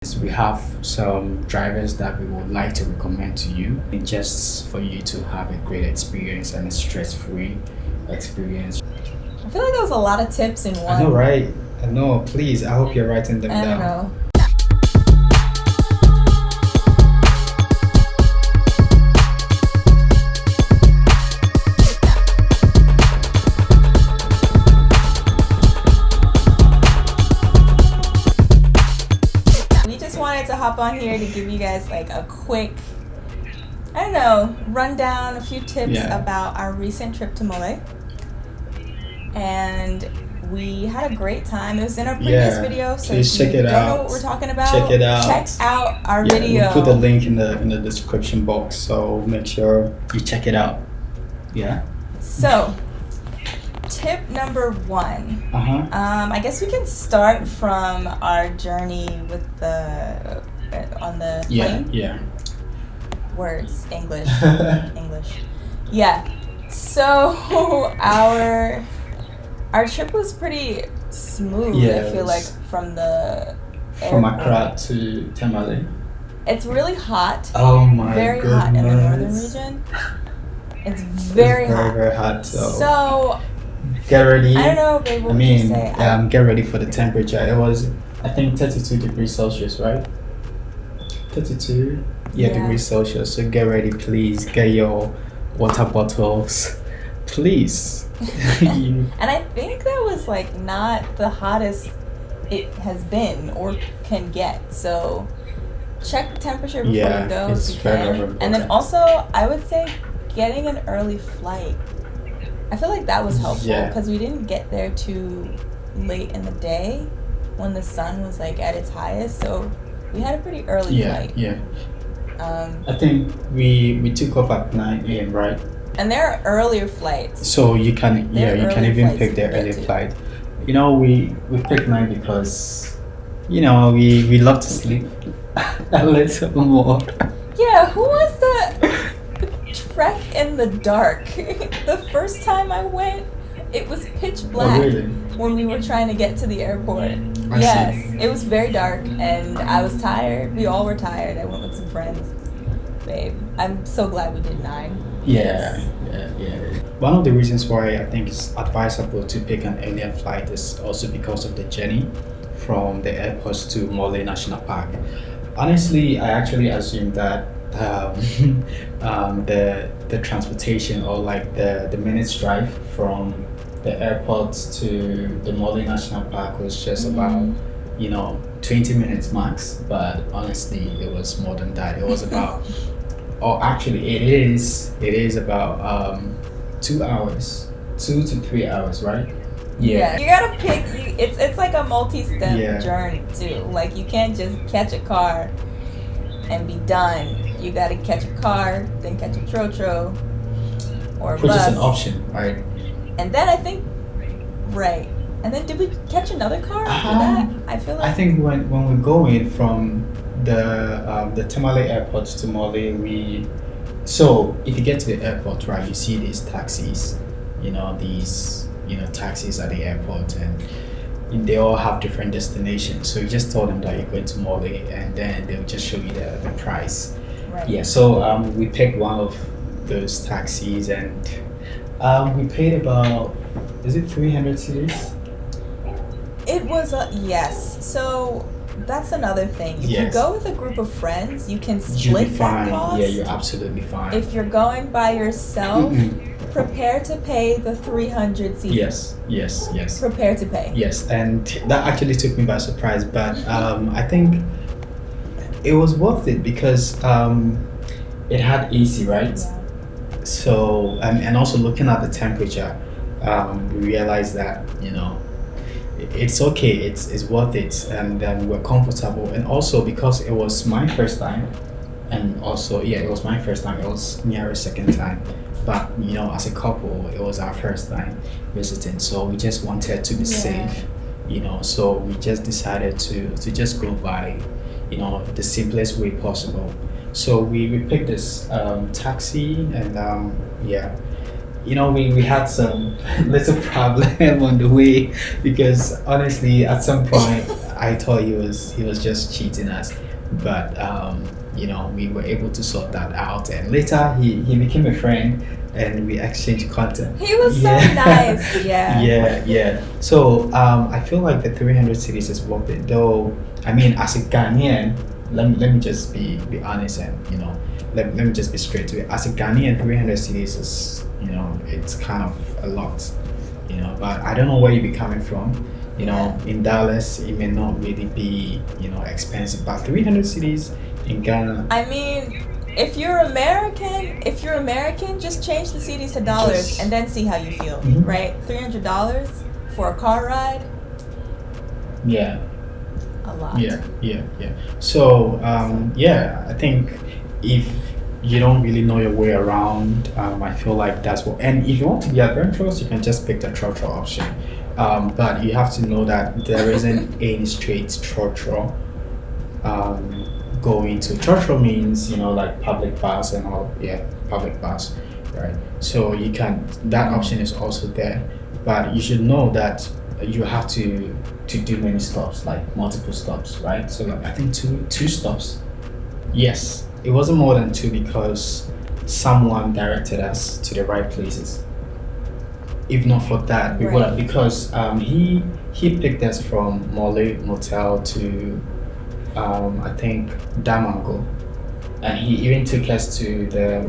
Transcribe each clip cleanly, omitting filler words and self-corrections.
We have some drivers that we would like to recommend to you, just for you to have a great experience and a stress-free experience. I feel like there was a lot of tips in one. I know, right? I know. Please, I hope you're writing them I don't down. know. We just wanted to hop on here to give you guys like a quick, I don't know, rundown, a few tips Yeah. about our recent trip to Mole. And we had a great time. It was in our previous Yeah. video, so Please if you check it don't out. know what we're talking about, Check it out. check out our Yeah, video. we'll put the link in the description box, so make sure you check it out. Yeah. So, tip number one. Uh-huh. I guess we can start from our journey with the on the Yeah. plane. Yeah. Words, English. Yeah. So our trip was pretty smooth. Yeah, I feel it like was- from the From airport. Accra to Tamale. It's really hot. Oh my Very goodness. hot in the northern region. It's very hot. Very hot. So Get ready. I don't know, babe. What I would you mean, say? get ready for the temperature. It was, I think, 32 degrees Celsius, right? 32 Yeah. degrees Celsius. So get ready, please. Get your water bottles, please. You- And I think that was like not the hottest it has been or can get. So check the temperature before Yeah, you go it's if you very, can. very important. And then also, I would say getting an early flight. I feel like that was helpful Yeah. because we didn't get there too late in the day when the sun was like at its highest. So we had a pretty early yeah, flight. yeah. Um, I think we took off at 9 a.m., right? and there are earlier flights. So you can, There are you can early even flights pick you the can get early to. flight. You know, we picked 9 because, you know, we love to sleep a little more. Yeah, who wants to trek in the dark? The first time I went, it was pitch black Oh, really? when we were trying to get to the airport. I Yes, see. it was very dark and I was tired. We all were tired. I went with some friends. Babe, I'm so glad we did 9. Yeah. One of the reasons why I think it's advisable to pick an earlier flight is also because of the journey from the airport to Mole National Park. Honestly, I actually assumed that the transportation, or like the minutes drive from the airport to the Mole National Park was just about 20 minutes max, but honestly it was more than that. It was about or actually it is about 2 hours, 2 to 3 hours, right? Yeah. You gotta pick. It's like a multi-step Yeah. journey too. Like you can't just catch a car and be done. You gotta catch a car, then catch a trotro or a Which bus. is an option, right? And then I think, right. And then did we catch another car after that? I feel like I think when we're going from the Tamale airport to Mole, so if you get to the airport, right, you see these taxis, these taxis at the airport, and they all have different destinations. So you just tell them that you're going to Mole, and then they'll just show you the price. right. Yeah, so we picked one of those taxis, and we paid about, is it 300 cedis? It was a yes. So that's another thing. If you Yes. go with a group of friends, you can You'll be split that fine. cost. Yeah, you're absolutely fine. If you're going by yourself, Mhm. prepare to pay the 300 seats. Yes. Prepare to pay. Yes, and that actually took me by surprise, but I think it was worth it because it had AC, right? Yeah. So, and also looking at the temperature, we realized that, it's okay, it's worth it, and we're comfortable. And also because it was my first time, and also, yeah, it was my first time, it was near a second time. But, as a couple, it was our first time visiting, so we just wanted to be Yeah. safe, so we just decided to just go by, the simplest way possible. So we picked this taxi, and yeah, we had some little problem on the way because honestly, at some point, I thought he was just cheating us, but you know, we were able to sort that out, and later he became a friend, and we exchanged content. He was so nice. Yeah. Yeah. So I feel like the 300 cities is worth it, though. I mean, as a Ghanaian, let me just be honest, and you know, let me just be straight to it. As a Ghanaian, 300 cities is, you know, it's kind of a lot, you know. But I don't know where you be coming from. You know, in Dallas, it may not really be, you know, expensive, but 300 cities in Ghana. I mean, if you're American, just change the cedis to dollars Just- and then see how you feel, Mhm. right? $300 for a car ride, Yeah. a lot. Yeah. So, yeah, I think if you don't really know your way around, I feel like that's what. And if you want to be adventurous, you can just pick the trotro option. But you have to know that there isn't any straight trotro. Going to trotro means, you know, like public bus and all. Yeah, public bus, right? So you can. That option is also there, but you should know that you have to do many stops, like multiple stops, right? So like I think two stops. Yes, it wasn't more than two because someone directed us to the right places. If not for that, we would have, Right. because he picked us from Mole Motel to I think Damango, and he even took us to the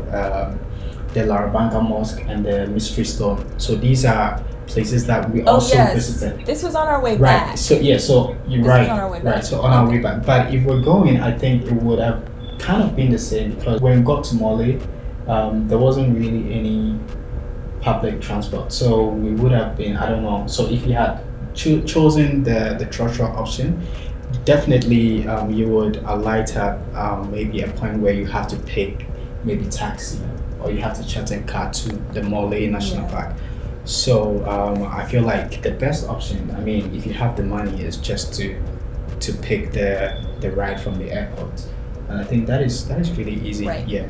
Larabanga Mosque and the Mystery Stone. So these are places that we Oh also yes, visited. this was on our way Right. back. So yeah. So you're This right. is on our way back. Right. So on our Okay. way back. But if we're going, I think it would have kind of been the same because when we got to Mole, there wasn't really any public transport. So we would have been, I don't know. So if you had chosen the trotro option, definitely you would alight at maybe a point where you have to pick maybe taxi or you have to charter a car to the Mole National Yeah. Park. So I feel like the best option, I mean, if you have the money, is just to pick the ride from the airport, and I think that is really easy. Right. Yeah.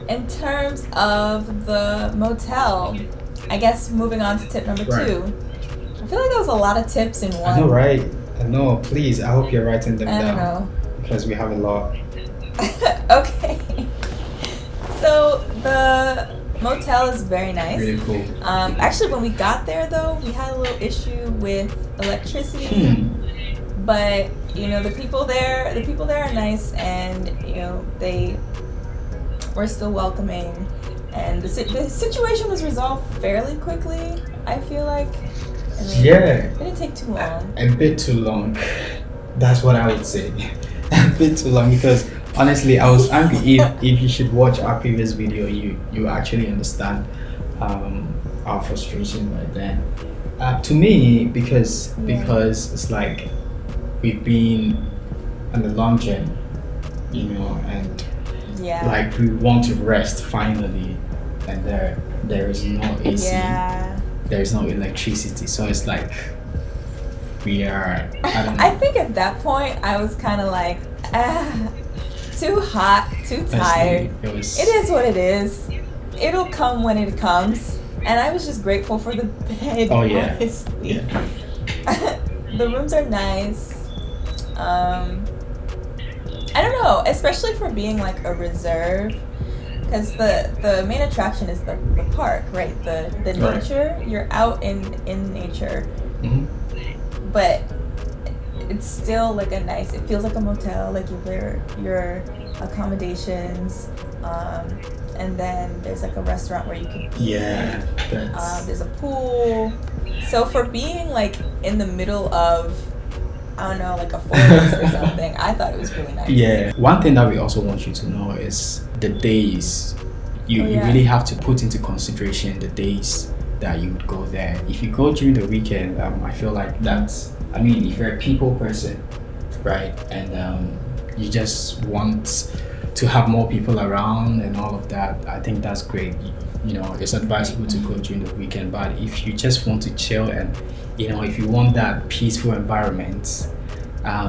In terms of the motel, I guess moving on to tip number Right. 2. I feel like there was a lot of tips in one. I know, right? I know. Please, I hope you're writing them I don't down know. because we have a lot. Okay. So the motel is very nice. Really cool. Actually, when we got there, though, we had a little issue with electricity. But you know, the people there are nice, and you know, they were still welcoming, and the situation was resolved fairly quickly. I feel like. I mean, Yeah. It didn't take too long. A bit too long. That's what I would say. A bit too long because honestly, I was angry. If you should watch our previous video, you actually understand our frustration right then. To me, because it's like we've been on the long journey, you know, and Yeah. like we want to rest finally, and there is no AC. Yeah. There is no electricity, so it's like we are. I don't know. I think at that point I was kind of like, too hot, too tired. It was. It is what it is. It'll come when it comes. And I was just grateful for the bed. Oh, yeah. Honestly. Yeah. The rooms are nice. I don't know, especially for being like a reserve. Because the main attraction is the park, right? The Right. nature. You're out in nature. Mhm. But it's still like a nice, it feels like a motel, like your accommodations, and then there's like a restaurant where you can eat. Yeah. That's. There's a pool. So for being like in the middle of, I don't know, like a forest or something, I thought it was really nice. Yeah. One thing that we also want you to know is the days. You yeah. really have to put into consideration the days that you would go there. If you go during the weekend, I feel like that's. I mean, if you're a people person, right, and you just want to have more people around and all of that, I think that's great. You know, it's advisable to go during the weekend. But if you just want to chill and, you know, if you want that peaceful environment,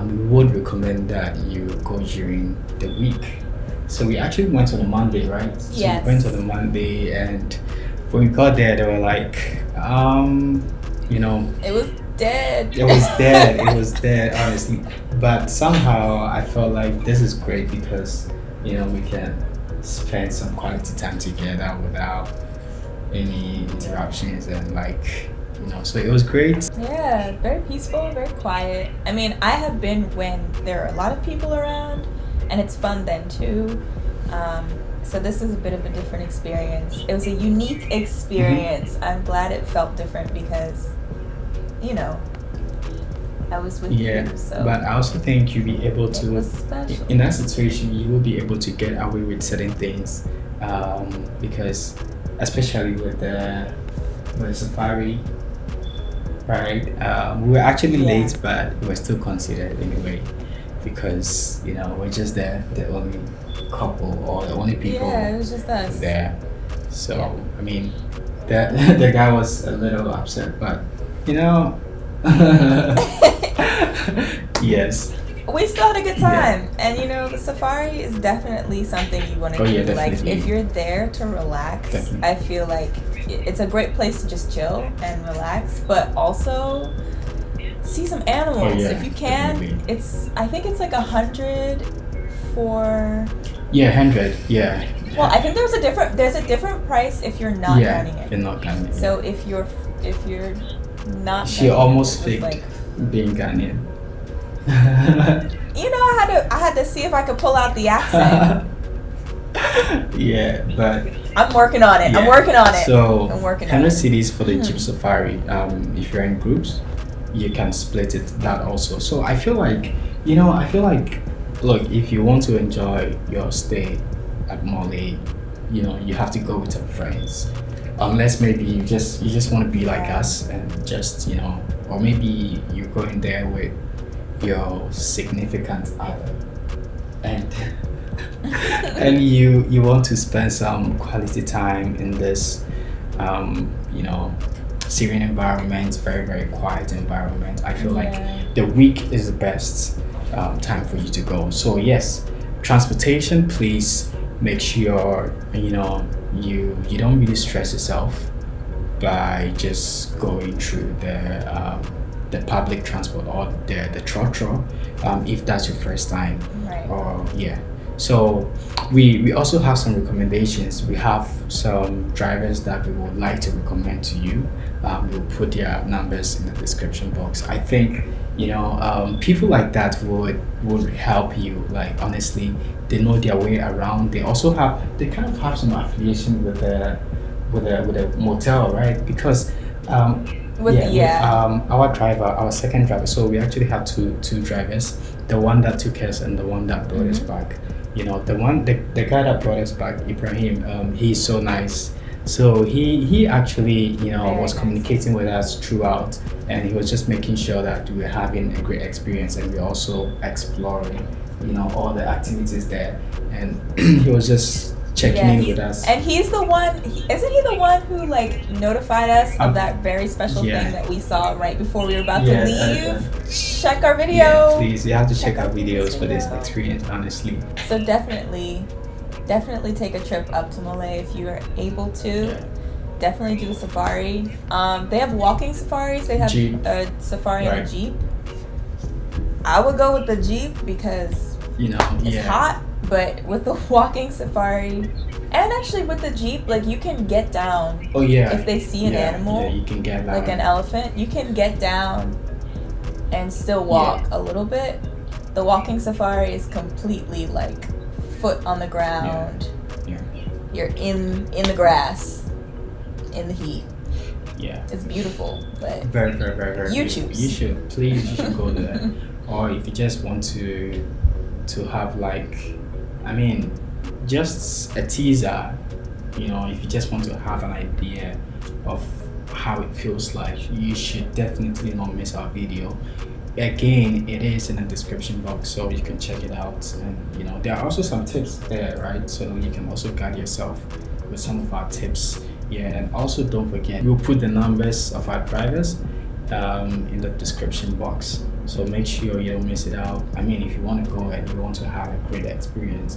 we would recommend that you go during the week. So we actually went on a Monday, right? So Yes. we went on a Monday, and when we got there, they were like, you know, It was dead. It was dead. It was dead, honestly. But somehow I felt like this is great because we can spend some quality time together without any interruptions and so it was great. Yeah, very peaceful, very quiet. I mean, I have been when there are a lot of people around, and it's fun then too. So this is a bit of a different experience. It was a unique experience. I'm glad it felt different because, I was with you. So but I also think you'll be able to, it was special. in that situation, you will be able to get away with certain things because, especially with the safari, right? We were actually late, but we were still considered anyway because we're just the only couple or the only people. Yeah, it was just us there. So I mean, the guy was a little upset, but yes. We still had a good time, and the safari is definitely something you want to do. Definitely. Like if you're there to relax, Definitely. I feel like it's a great place to just chill and relax, but also see some animals if you can. Definitely. I think it's like 100 for. 100. Yeah. Well, I think there's a different price if you're not gunning it. If you're not gunning it. So if you're not. She almost faked like, being Ghanaian. I had to see if I could pull out the accent. Yeah, but I'm working on it. Yeah. I'm working on it. So I'm working 100 on it. cities for the Jeep Safari. If you're in groups, you can split it that also. So I feel like look, if you want to enjoy your stay at Mole, you have to go with some friends. Unless maybe you just want to be like us and just or maybe you're going there with your significant other and and you want to spend some quality time in this serene environment, very, very quiet environment. I feel like the week is the best time for you to go. So yes, transportation, please make sure you don't really stress yourself by just going through the public transport or the trotro if that's your first time. Right. So we also have some recommendations. We have some drivers that we would like to recommend to you. We'll put their numbers in the description box. I think people like that would help you. Like honestly, they know their way around. They kind of have some affiliation with a motel, right? Because our second driver. So we actually have two drivers. The one that took us and the one that brought us back. The guy that brought us back, Ibrahim. He's so nice. So he actually was communicating with us throughout, and he was just making sure that we were having a great experience, and we're also exploring all the activities there, and he was just checking in with us. And he's the one, isn't he the one who notified us of that very special thing that we saw right before we were about to leave? Check our video. Yeah, please, you have to check our videos for this experience, honestly. So definitely take a trip up to Mole if you are able to. Definitely do the safari. They have walking safaris. They have Jeep. A safari and a Jeep. I would go with the Jeep because it's hot. But with the walking safari, and actually with the Jeep, you can get down. Oh yeah. If they see an animal, you can get down. Like an elephant, you can get down and still walk a little bit. The walking safari is completely foot on the ground. Yeah. You're in the grass, in the heat. Yeah. It's beautiful, but very, very, very, very. You beautiful. choose. You should go there. Or if you just want to have just a teaser, if you just want to have an idea of how it feels like, you should definitely not miss our video. Again, it is in the description box, so you can check it out. And there are also some tips there, right? So you can also guide yourself with some of our tips. And also don't forget, we'll put the numbers of our drivers in the description box. So make sure you don't miss it out. If you want to go and you want to have a great experience,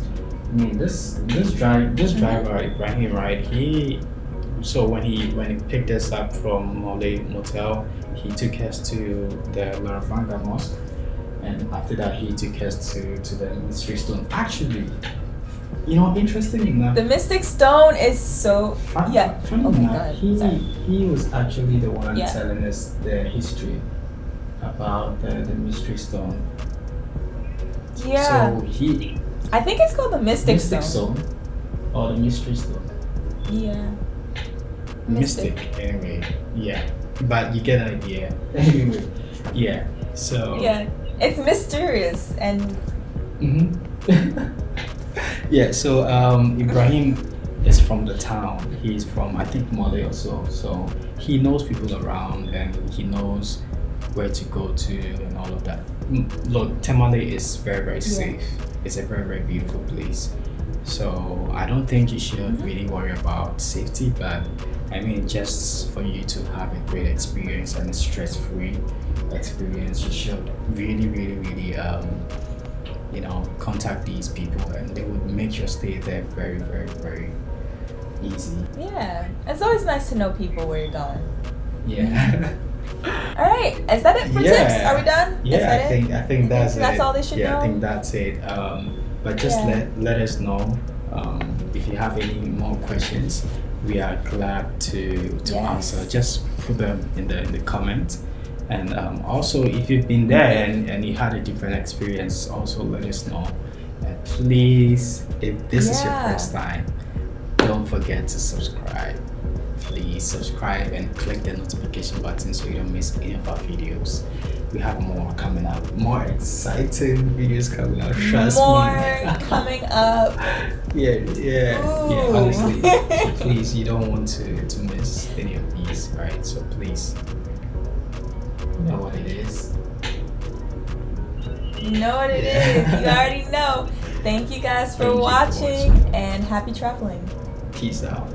this driver Ibrahim, right? He so when he picked us up from Mole Motel, he took us to the Larafanga Mosque, and after that he took us to the Mystery Stone. Actually, interesting enough, The Mystic Stone is so yeah. funny Oh my enough, God, sorry. he was actually the one Yeah. telling us the history about the Mystery Stone. Yeah, So he I think it's called the Mystic Mystic Stone. Stone or the Mystery Stone. Yeah. Mystic. Anyway, yeah, but you get an idea. Anyway, yeah. So Yeah, it's mysterious and yeah. So Ibrahim is from the town. He's from, I think, Mole also. So he knows people around and he knows where to go to and all of that. Look, Tamale is very, very safe. It's a very, very beautiful place. So I don't think you should really worry about safety, but I mean, just for you to have a great experience and a stress-free experience, you should really, really, really, contact these people, and they would make your stay there very, very, very easy. yeah, it's always nice to know people where you're going. Yeah. All right, is that it for Yeah. tips? Are we done? Is Yeah, that I it? think that's That's it. all they should yeah, know? I think that's it. But just Yeah. let us know if you have any more questions. We are glad to Yes. answer. Just put them in the comments. And also, if you've been there and you had a different experience, also let us know. And please, if this is your Yeah. first time, don't forget to subscribe. Please subscribe and click the notification button so you don't miss any of our videos. We have more coming up, more exciting videos coming out. Trust More me. coming up. Yeah. Ooh. Honestly, so please, you don't want to miss any of these, right? So please, you know what it is. You know what it Yeah. is. You already know. Thank you guys for Thank you for watching watching. and happy traveling. Peace out.